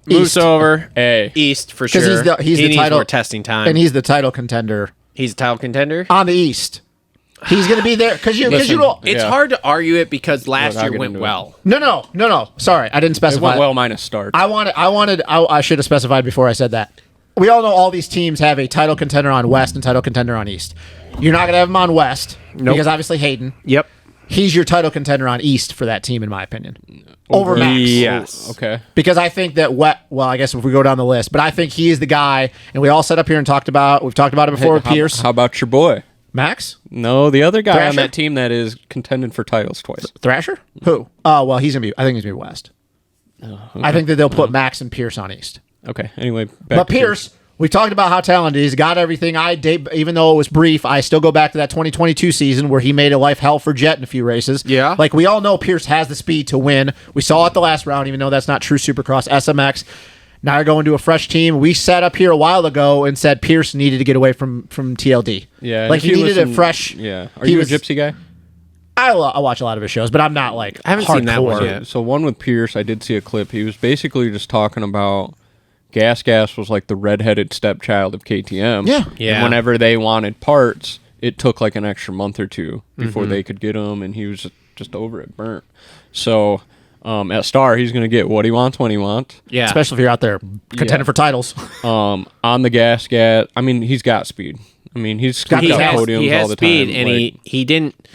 moves over A. East for sure. Because he's he the needs title more testing time. and he's the title contender He's a title contender on the East. He's going to be there because you don't. It's hard to argue it because last year went well. No. Sorry, I didn't specify. It went well minus start. I should have specified before I said that. We all know all these teams have a title contender on West and title contender on East. You're not going to have him on West because obviously Hayden. Yep. He's your title contender on East for that team, in my opinion. Over Max. Yes. Okay. Because I think that I guess if we go down the list, but I think he is the guy, and we all sat up here and we've talked about it before with Pierce. How about your boy? Max? No, the other guy Thrasher? on that team that is contending for titles twice. Thrasher? Who? Oh, well, I think he's going to be West. Okay. I think that they'll put Max and Pierce on East. Okay, anyway. But Pierce, we talked about how talented he's got everything. Even though it was brief, I still go back to that 2022 season where he made a life hell for Jet in a few races. Yeah. Like, we all know Pierce has the speed to win. We saw it the last round, even though that's not true Supercross. SMX. Now you're going to a fresh team. We sat up here a while ago and said Pierce needed to get away from TLD. Yeah. Like, he needed a fresh... Yeah. Are you a Gypsy guy? I watch a lot of his shows, but I'm not, like, I haven't seen that one yet. So one with Pierce, I did see a clip. He was basically just talking about... Gas was like the redheaded stepchild of KTM. Yeah. And whenever they wanted parts, it took like an extra month or two before they could get them, and he was just over it, burnt. So at Star, he's going to get what he wants when he wants. Yeah. Especially if you're out there contending for titles. On the gas, I mean, he's got speed. I mean, he's got podiums he has all the speed, time. and he didn't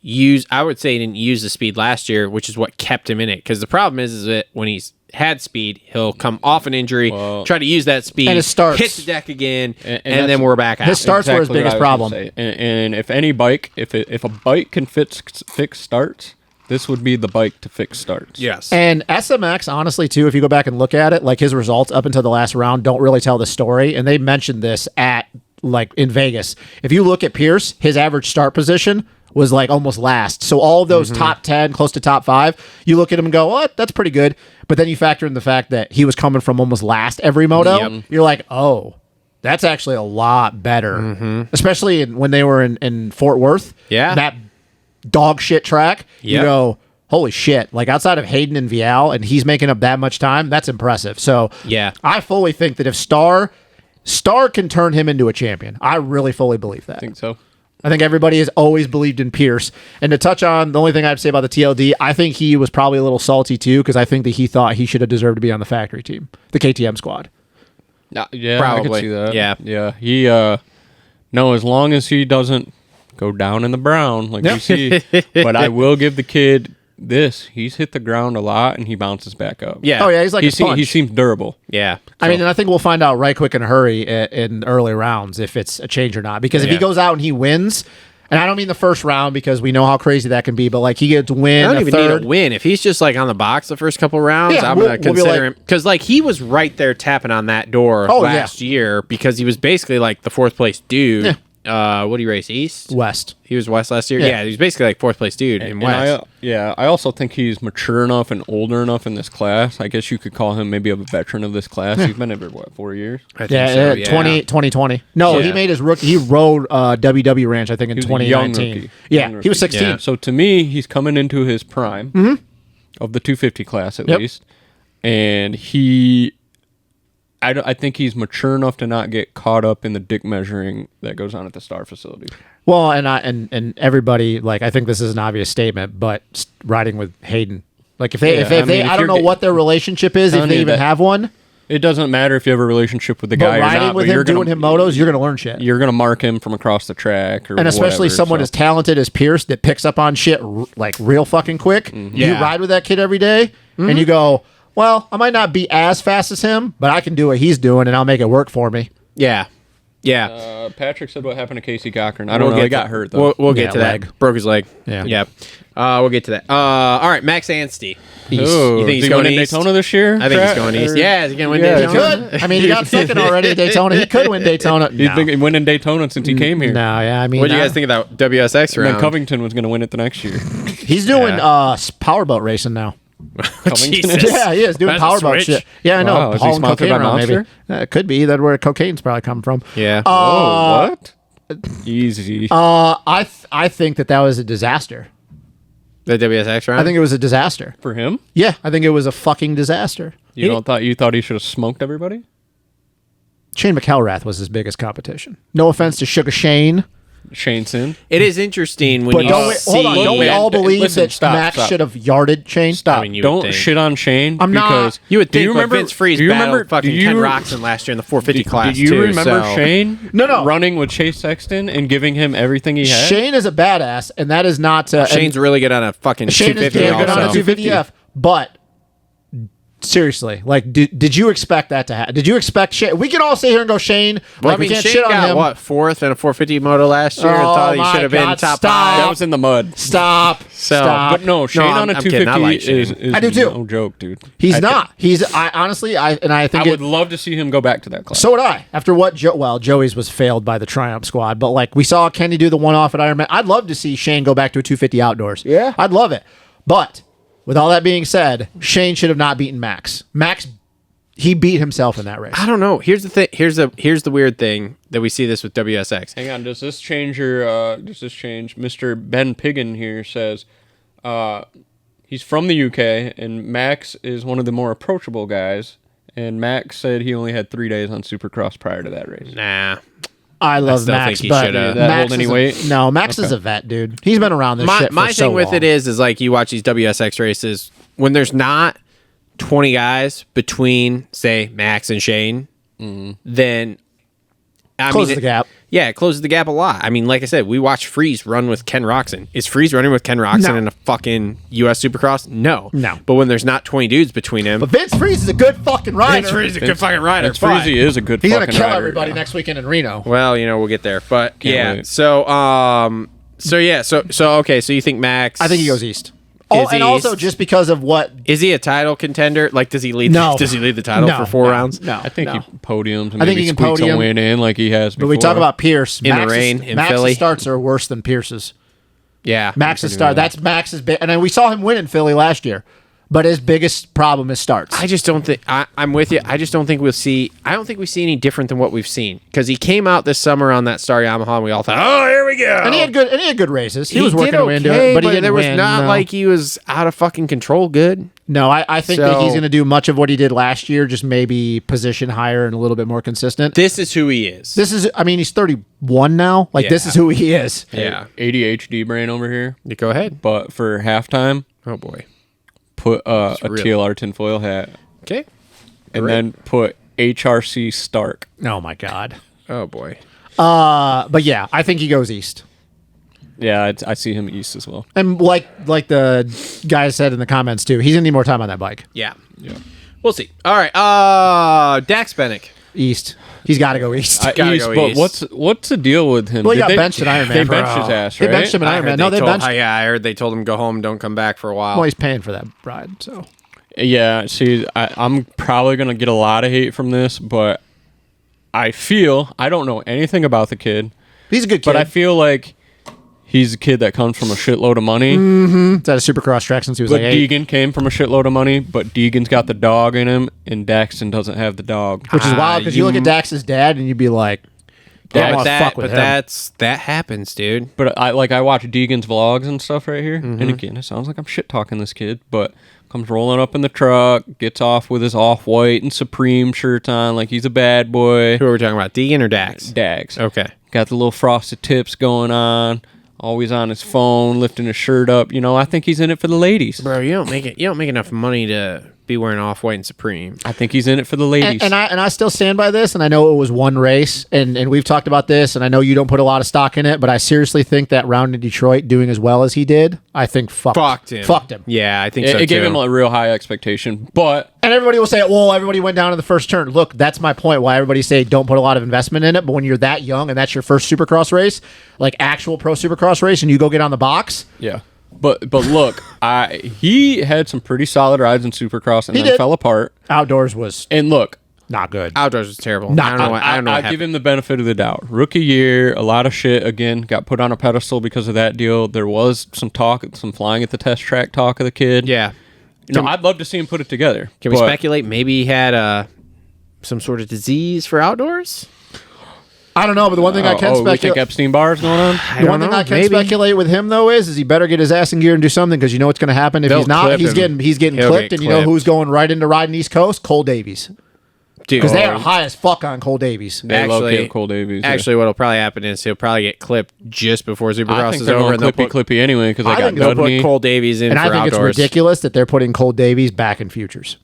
use. I would say he didn't use the speed last year, which is what kept him in it. Because the problem is that when he's had speed, he'll come off an injury, try to use that speed, and it starts, hit the deck again, and then we're back out. His starts were his biggest problem. And if any bike, if a bike can fix starts, this would be the bike to fix starts. Yes. And SMX, honestly, too, if you go back and look at it, like his results up until the last round don't really tell the story. And they mentioned this in Vegas. If you look at Pierce, his average start position was like almost last. So all of those top 10, close to top 5, you look at him and go, oh, that's pretty good. But then you factor in the fact that he was coming from almost last every moto. Yep. You're like, oh, that's actually a lot better. Especially when they were in Fort Worth. Yeah. That dog shit track. You go, holy shit. Like outside of Hayden and Vial, and he's making up that much time, that's impressive. So yeah, I fully think that if Star can turn him into a champion. I really fully believe that. I think so. I think everybody has always believed in Pierce. And to touch on the only thing I have to say about the TLD, I think he was probably a little salty too, because I think that he thought he should have deserved to be on the factory team, the KTM squad. Yeah, probably. I could see that. Yeah. Yeah. He, no, as long as he doesn't go down in the brown like you see. But I will give the kid this. He's hit the ground a lot, and he bounces back up. Yeah. Oh, yeah, he's like a sponge. He seems durable. Yeah. I mean, and I think we'll find out right quick in a hurry in early rounds if it's a change or not. Because if he goes out and he wins, and I don't mean the first round because we know how crazy that can be, but like he gets to win I don't even need a win. If he's just like on the box the first couple rounds, I'm going to consider him. Because like he was right there tapping on that door last year because he was basically like the fourth place dude. Yeah. What do you race? East? West. He was West last year? Yeah, he was basically like fourth place dude in West. I also think he's mature enough and older enough in this class. I guess you could call him maybe a veteran of this class. He's been here, 4 years? I think so, 2020. No, he made his rookie. He rode WW Ranch, I think, in 2019. Yeah, he was 16. Yeah. So to me, he's coming into his prime of the 250 class at least. And I think he's mature enough to not get caught up in the dick measuring that goes on at the Star facility. Well, and everybody, like, I think this is an obvious statement, but riding with Hayden, like, if I don't know what their relationship is, if they even have one. It doesn't matter if you have a relationship with the guy or not. Riding with him, doing him motos, you're going to learn shit. You're going to mark him from across the track, and especially someone as talented as Pierce that picks up on shit like real fucking quick. You ride with that kid every day, and you go, well, I might not be as fast as him, but I can do what he's doing, and I'll make it work for me. Yeah. Yeah. Patrick said what happened to Casey Cochran. I don't know. He got hurt, though. We'll get to that. Broke his leg. Yeah. We'll get to that. All right, Max Anstey. You think he's going to Daytona this year? I think he's going east. Yeah, is he going to win Daytona? He could. I mean, he got second already at Daytona. He could win Daytona. He's been winning Daytona since he came here. No, yeah, I mean... What do you guys think about WSX round? And then Covington was going to win it the next year. He's doing powerboat racing now. Jesus. Yeah, he is doing powerboat shit. Yeah, I know. Wow, is he sponsored by Monster? Maybe. It could be. That's where cocaine's probably coming from. Yeah. What? Easy. I think that was a disaster. The WSX round? I think it was a disaster. For him? Yeah, I think it was a fucking disaster. You thought he should have smoked everybody? Shane McElrath was his biggest competition. No offense to Sugar Shane. Shane Sin. It is interesting when But you hold on, don't we all believe listen, that stop, Max stop. should have yarded Shane? Stop. I mean, you would Don't think. shit on Shane. I'm not. because You would do think, you remember, Vince Freeze do you battled remember, fucking do you, Ken Roxon last year in the 450 class, Do you too, remember so- Shane No. running with Chase Sexton and giving him everything he had? Shane is a badass, and that is not... Shane's really good on a fucking Shane is 250 damn good on a also. 250F, but... Seriously, like, did you expect that to happen? Did you expect Shane? We can all sit here and go Shane. Well, Like, we can't Shane shit on got, him. what, 4th in a 450 moto last year? and Oh, thought he my should have been God, top stop. 5. That was in the mud. Stop. So, Stop. But no, Shane on a I'm kidding. I 250 like Shane. is I do too. no joke, dude. He's I not. He's. I honestly. I think. I would love to see him go back to that class. So would I. After what? Joey's was failed by the Triumph squad, but like we saw Kenny do the one-off at Ironman. I'd love to see Shane go back to a 250 outdoors. Yeah. I'd love it. But with all that being said, Shane should have not beaten Max. He beat himself in that race. I don't know. Here's the thing. Here's the weird thing that we see this with WSX. Hang on, does this change? Mr. Ben Piggin here says he's from the UK, and Max is one of the more approachable guys. And Max said he only had 3 days on Supercross prior to that race. Nah. I love still Max, think he but shoulda. That Max hold any is weight? No, Max is a vet, dude. He's been around this shit for My so thing with long. it is like you watch these WSX races when there's not 20 guys between, say, Max and Shane, then Closes the gap. Yeah, it closes the gap a lot. I mean, like I said, we watched Freeze run with Ken Roxon. Is Freeze running with Ken Roxon No. in a fucking US Supercross? No. No. But when there's not 20 dudes between him, But Vince Freeze is a good fucking rider. Vince Freeze is a good fucking rider. Vince Freezy is a good He's fucking gonna kill rider, everybody yeah. next weekend in Reno. Well, we'll get there. But Can't wait. so okay, so you think Max? I think he goes east. Is And he also east? just because of what. Is he a title contender? Like, does he lead? No. Does he lead the title No, for 4 no, rounds? No, I think no. he podiums and I think maybe he can squeaks a podium. win in like he has But before. we talk about Pierce. In the rain, in Max's Philly. starts are worse than Pierce's. Yeah, Max's start. That's Max's big. And then we saw him win in Philly last year. But his biggest problem is starts. I just don't think I'm with you. I just don't think we'll see. I don't think we see any different than what we've seen because he came out this summer on that Star Yamaha, and we all thought, "Oh, here we go." And he had good races. He was did working okay, into it, but he didn't there was win. not no. like he was out of fucking control. Good. No, I think that he's So- going to do much of what he did last year, just maybe position higher and a little bit more consistent. This is who he is. This is, I mean, he's 31 now. Like, this Yeah. is who he is. Yeah. ADHD brain over here. You go ahead. But for halftime, Oh boy. put a real. TLR tinfoil hat Okay. and Great. then put HRC Stark. Oh, my God. Oh boy. But yeah, I think he goes east. Yeah, I see him east as well. And like the guy said in the comments, too, he's going to need more time on that bike. Yeah. Yeah. We'll see. All right. Dax Bennick. East. He's got to go east. Gotta East, go but east. what's the deal with him? Well, he Did got benched at Ironman. They Bro. benched his ass, They right? benched him at Ironman. No, they benched. I heard they told him go home, don't come back for a while. Well, he's paying for that ride, so. Yeah, see, I'm probably going to get a lot of hate from this, but I don't know anything about the kid, He's a good kid. but I feel like he's a kid that comes from a shitload of money. He's had a Supercross track since he was But like 8. Deegan came from a shitload of money, but Deegan's got the dog in him, and Daxton doesn't have the dog. Which is wild because you look at Dax's dad and you'd be like, Yeah, I but want to fuck with him. that happens, dude. But I watch Deegan's vlogs and stuff right here, and again, it sounds like I'm shit talking this kid, but comes rolling up in the truck, gets off with his off-white and Supreme shirt on, like he's a bad boy. Who are we talking about? Deegan or Dax? Dax. Okay. Got the little frosted tips going on, always on his phone, lifting his shirt up. I think he's in it for the ladies. Bro, you don't make enough money to be wearing off-white and Supreme. I think he's in it for the ladies. And I still stand by this, and I know it was one race, and we've talked about this, and I know you don't put a lot of stock in it, but I seriously think that round in Detroit doing as well as he did, I think fucked him. Fucked him. Yeah, I think so it gave too. him a real high expectation, but And everybody will say, well, everybody went down in the first turn. Look, that's my point, why everybody say don't put a lot of investment in it, but when you're that young and that's your first Supercross race, like actual pro Supercross race, and you go get on the box, yeah. But look, he had some pretty solid rides in Supercross and He then did. fell apart. outdoors was And look, not good. Outdoors was terrible. Nah, I don't know what I happened. give him the benefit of the doubt. Rookie year, a lot of shit again got put on a pedestal because of that deal. There was some talk, some flying at the test track talk of the kid. Yeah. I'd love to see him put it together. Can we but speculate? Maybe he had some sort of disease for outdoors. I don't know, but the one thing I can we think speculate. Epstein Barr is going on? The one thing I can speculate with him though is he better get his ass in gear and do something because you know what's going to happen if They'll he's not. clip He's him. getting He'll clipped, get and you know clipped. who's going right into riding East Coast? Cole Davies, Dude, because they are high as fuck on Cole Davies. They love Cole Davies. Actually, what'll probably happen is he'll probably get clipped just before I Supercross think is they're over, going and they'll put clippy anyway because I they got think they'll put Dudney. Cole Davies in And for I think outdoors. it's ridiculous that they're putting Cole Davies back in futures.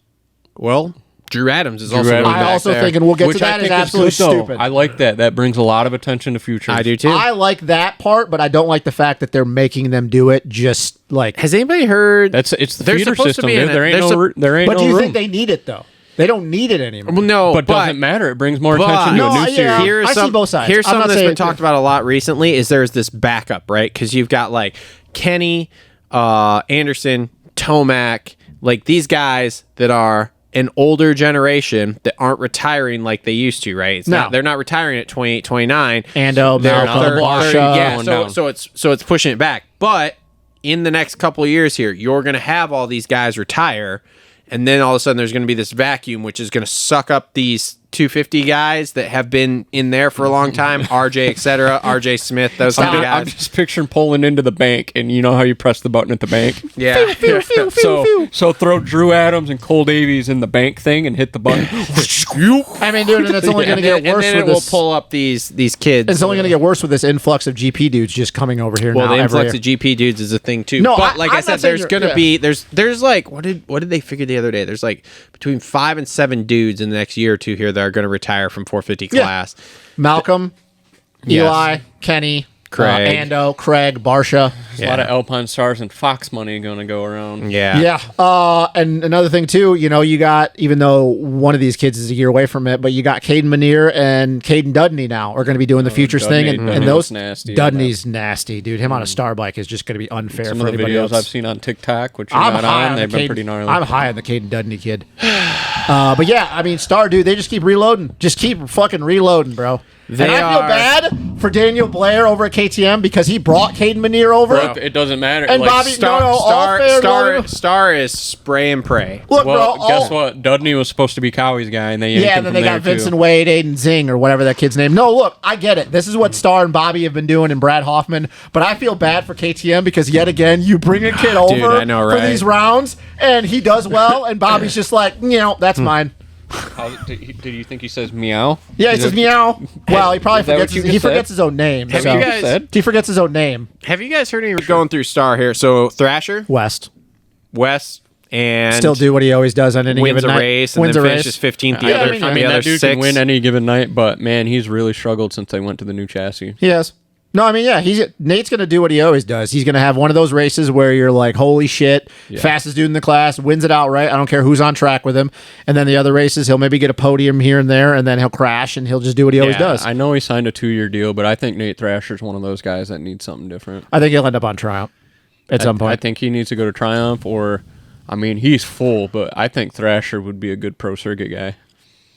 Well, Drew Adams is Drew also Adams. going I back also there. think, and we'll get Which to I that, is think is absolutely good, though. stupid. I like that. That brings a lot of attention to Future. I do too. I like that part, but I don't like the fact that they're making them do it just like. Has anybody heard? It's the They're feeder supposed to system, be dude. in There it. ain't They're no there ain't But no do you room. think they need it though? They don't need it anymore. Well, no, but doesn't matter. It brings more but- attention to No, a new yeah. series. I see both sides. Here's I'm something not that's saying- been talked about a lot recently is there's this backup, right? Because you've got like Kenny, Anderson, Tomac, like these guys that are an older generation that aren't retiring like they used to, right? They're not retiring at 28, 29. Ando, They're Malcolm, 30, Barsha. yeah, going so down. it's pushing it back. But in the next couple of years here, you're going to have all these guys retire, and then all of a sudden there's going to be this vacuum, which is going to suck up these 250 guys that have been in there for a long time, RJ, etc., RJ Smith, those kind of I'm guys. just picturing pulling into the bank, and you know how you press the button at the bank. Yeah. So throw Drew Adams and Cole Davies in the bank thing and hit the button. I mean, dude, and it's only going to get and worse then with it will this. pull up these kids. It's only going to get worse with this influx of GP dudes just coming over here Well, now. the every influx year. of GP dudes is a thing too. No, but like I'm I not said, saying there's you're- gonna yeah. be there's like what did they figure the other day? There's like between 5 and 7 dudes in the next year or two here that are gonna retire from 450 Yeah. class. Malcolm, Yes. Eli, Kenny, Craig. Ando, Craig, Barsha. There's a lot of Alpine Stars and Fox money going to go around. Yeah. Yeah. And another thing, too, you know, you got, even though one of these kids is a year away from it, but you got Caden Manier and Caden Dudney now are going to be doing the Futures thing. Dudney And those. was nasty. Dudney's nasty, dude. Him on a star bike is just going to be unfair Some for of the anybody videos else. I've seen on TikTok, which you're I'm not high on, on they've the been Caden- pretty gnarly. I'm high on the Caden Dudney kid. But yeah, I mean, Star, dude, they just keep reloading. Just keep fucking reloading, bro. And I feel bad for Daniel Blair over at KTM because he brought Caden Manier over. Look, it doesn't matter. And Like, Bobby- Star, No, all fair, no. Star is spray and pray. Look, well, bro. guess what? Dudney was supposed to be Cowie's guy, and they yanked Yeah, him and then from they there, got Vincent too. Wade, Aiden Zing, or whatever that kid's name. No, look, I get it. This is what Star and Bobby have been doing, and Brad Hoffman. But I feel bad for KTM because yet again, you bring a kid over I know, for right? these rounds, and he does well, and Bobby's just like, that's mine. Did you think he says meow? Yeah, he says meow. Well, he probably Is that forgets. what you He just forgets said? his own name. Have so- you guys He forgets his own name. have you guys heard any going through Star here? So Thrasher, West West, and still do what he always does on any wins given a night. race and Wins then a finishes race. 15th. Yeah, I mean, The other that dude 6 can win any given night, but man, he's really struggled since they went to the new chassis. He has. No, I mean, yeah, Nate's going to do what he always does. He's going to have one of those races where you're like, holy shit, fastest dude in the class, wins it outright. I don't care who's on track with him. And then the other races, he'll maybe get a podium here and there, and then he'll crash, and he'll just do what he always does. I know he signed a 2-year deal, but I think Nate Thrasher's one of those guys that needs something different. I think he'll end up on Triumph at some point. I think he needs to go to Triumph, or, I mean, he's full, but I think Thrasher would be a good pro circuit guy.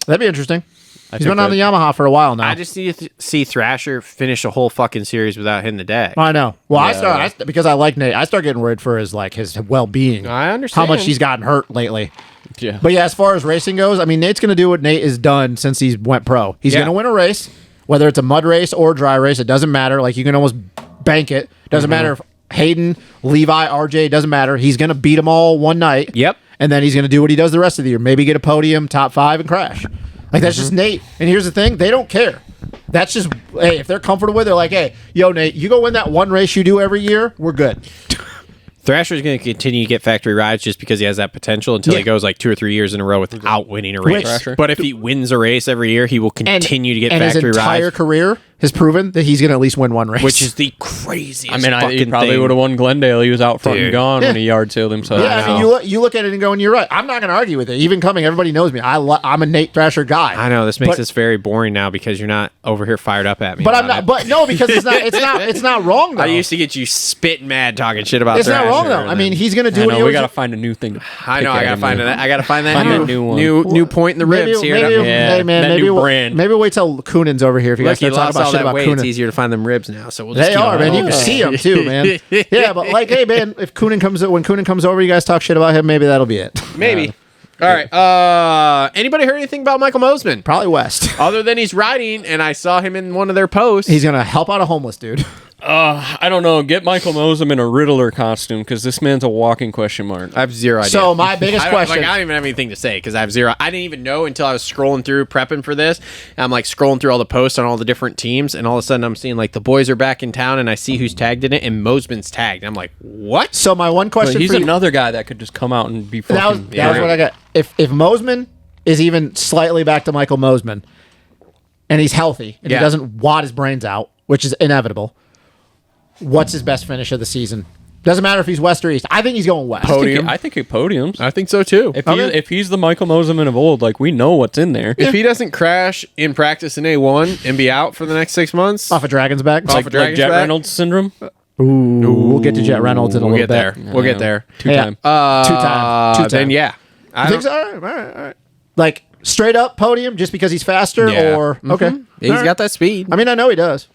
That'd be interesting. He's think been on that- the Yamaha for a while now. I just need to see Thrasher finish a whole fucking series without hitting the deck. I know. Well, Yeah. because I like Nate. I start getting worried for his well-being. I understand. How much he's gotten hurt lately. Yeah. But yeah, as far as racing goes, I mean, Nate's going to do what Nate has done since he's went pro. He's Yeah. going to win a race, whether it's a mud race or a dry race. It doesn't matter. Like, you can almost bank it. Doesn't matter if Hayden, Levi, RJ, doesn't matter. He's going to beat them all one night. Yep. And then he's going to do what he does the rest of the year. Maybe get a podium, top 5, and crash. Like, that's just Nate. And here's the thing. They don't care. That's just, hey, if they're comfortable with it, they're like, hey, yo, Nate, you go win that one race you do every year, we're good. Thrasher's going to continue to get factory rides just because he has that potential until he goes like 2 or 3 years in a row without winning a race. Thrasher. But if he wins a race every year, he will continue to get and factory his entire rides, career has proven that he's going to at least win one race. which is the craziest. I mean, he fucking probably thing. would have won Glendale. He was out front Dude. and gone when Yeah. he yard sailed himself. yeah, I mean, you look at it and go, and you're right. I'm not going to argue with it. Even coming, everybody knows me. I'm a Nate Thrasher guy. I know this makes But- this very boring now because you're not over here fired up at me. But I'm about not. it. But no, because it's not wrong though. I used to get you spitting mad talking shit about. It's not wrong Thrasher, though. and I mean, then- he's going to do I what know, he we always got to find a new thing. I know. I gotta find that. I gotta find that Find new that new one. new point in the ribs here. Maybe, Yeah, hey man, that maybe new we'll, brand. maybe wait till Coonan's over here if you guys Look, he start talking lost about all shit that about weight. It's Coonan. easier to find them ribs now. So we'll just They keep are, man. You can see them too, man. Yeah, but like, hey, man, if when Coonan comes over, you guys talk shit about him. Maybe that'll be it. Maybe. All right. Anybody heard anything about Michael Mosiman? Probably West. Other than he's riding, and I saw him in one of their posts. He's gonna help out a homeless dude. I don't know. Get Michael Mosiman in a Riddler costume because this man's a walking question mark. I have zero idea. So my biggest question. I don't even have anything to say because I have zero. I didn't even know until I was scrolling through prepping for this. And I'm like scrolling through all the posts on all the different teams, and all of a sudden I'm seeing like the boys are back in town, and I see who's tagged in it, and Mosiman's tagged. I'm like, what? So my one question. But he's for you, another guy that could just come out and be fucking. that was what I got. If Mosiman is even slightly back to Michael Mosiman, and he's healthy and he doesn't wad his brains out, which is inevitable. What's his best finish of the season? Doesn't matter if he's West or East. I think he's going West. Podium. I think he podiums. I think so too. If he's the Michael Mosiman of old, like we know what's in there. If he doesn't crash in practice in A1 and be out for the next 6 months, Off of Dragon's back. Off of Like Dragon's Jet back? Reynolds syndrome. Ooh, we'll get to Jet Reynolds in a we'll little get bit. there. We'll get there. Two-time. Two-time. Then yeah. I think so. All right. Like straight up podium just because he's faster, Yeah. or okay. He's All right. got that speed. I mean, I know he does.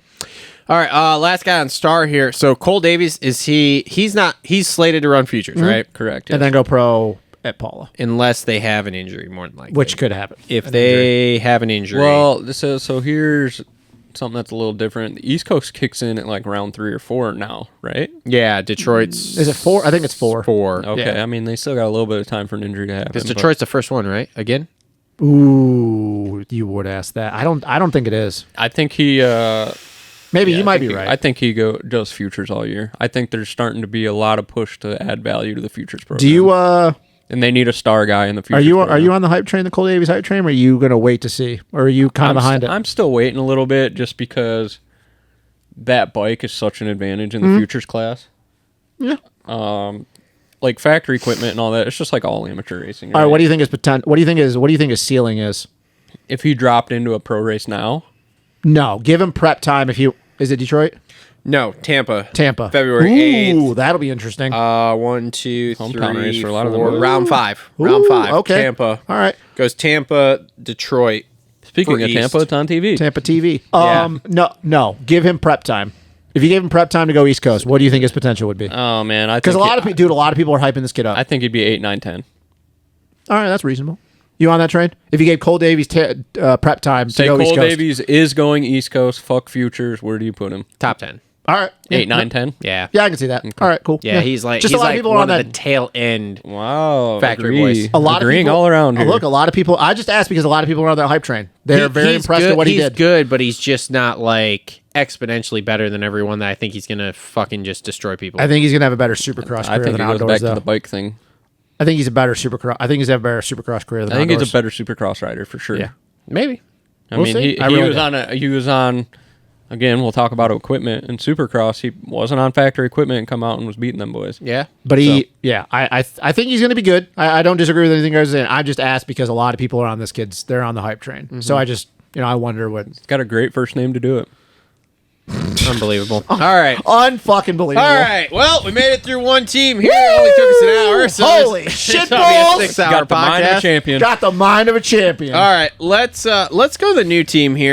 All right, last guy on Star here. So Cole Davies, he's slated to run futures, right? Correct. And then go pro at Paula, Unless they have an injury, more than likely. which could happen. if they have an injury. Well, so here's something that's a little different. The East Coast kicks in at like round 3 or 4 now, right? yeah, Detroit's Is it 4? I think it's 4. 4. Okay. Yeah. I mean, they still got a little bit of time for an injury to happen. Because but- Detroit's the first one, right? Again? Ooh, you would ask that. I don't think it is. I think he. Maybe yeah, you I might think be he- right. I think he does futures all year. I think there's starting to be a lot of push to add value to the futures program. Do you And they need a star guy in the futures. are you program. on the hype train, the Cole Davies hype train, or are you gonna wait to see, or are you kind of behind it? I'm still waiting a little bit just because that bike is such an advantage in the Mm-hmm. futures class. Yeah. Like factory equipment and all that. It's just like all amateur racing. All right. What do you think is potential? What do you think his ceiling is? If he dropped into a pro race now, No, give him prep time. Is it Detroit? No, Tampa. Tampa. February Ooh, 8th. that'll be interesting. 1, 2, Hometown 3, race for a lot of them. 4. Round 5. Ooh, Round 5. okay. Tampa. All right. Goes Tampa, Detroit. speaking For of East. Tampa, it's on TV. Tampa TV. Yeah. No. Give him prep time. If you gave him prep time to go East Coast, what do you think his potential would be? Oh man, Because a lot of people are hyping this kid up. I think he'd be 8, 9, 10. All right, that's reasonable. You on that train? If you gave Cole Davies prep time to Say go East Cole Coast, Davies is going East Coast. Fuck futures. Where do you put him? Top 10. all right, 8, 9, 10. Yeah. Yeah, I can see that. All right, cool. Yeah, he's like just a lot of people are one on of that. the tail end. Wow. Factory agree. boys. A lot Agreeing of people all around here. Look, a lot of people. I just asked because a lot of people are on that hype train. They're very He's impressed good, with what he he's did. good, but he's just not like exponentially better than everyone that I think he's going to fucking just destroy people. I think he's gonna have a better Supercross I career think than he goes outdoors, back though. to the bike thing. I think he's a better Supercross. I think he's a better Supercross career than I think outdoors. he's a better Supercross rider for sure. Yeah. Maybe. I We'll mean, see. he, I he really was do. he was on. Again, we'll talk about equipment and Supercross. He wasn't on factory equipment and come out and was beating them boys. Yeah. But I think he's going to be good. I don't disagree with anything you guys are saying. I just asked because a lot of people are on this kid's. They're on the hype train. Mm-hmm. So I just, I wonder what. He's got a great first name to do it. Unbelievable. All right. Unfucking believable. All right. Well, we made it through one team here. It only took us an hour. So Holy it's shit gonna be a balls. 6-hour Got the mind of a podcast. champion. Got the mind of a champion. All right. Let's go to the new team here.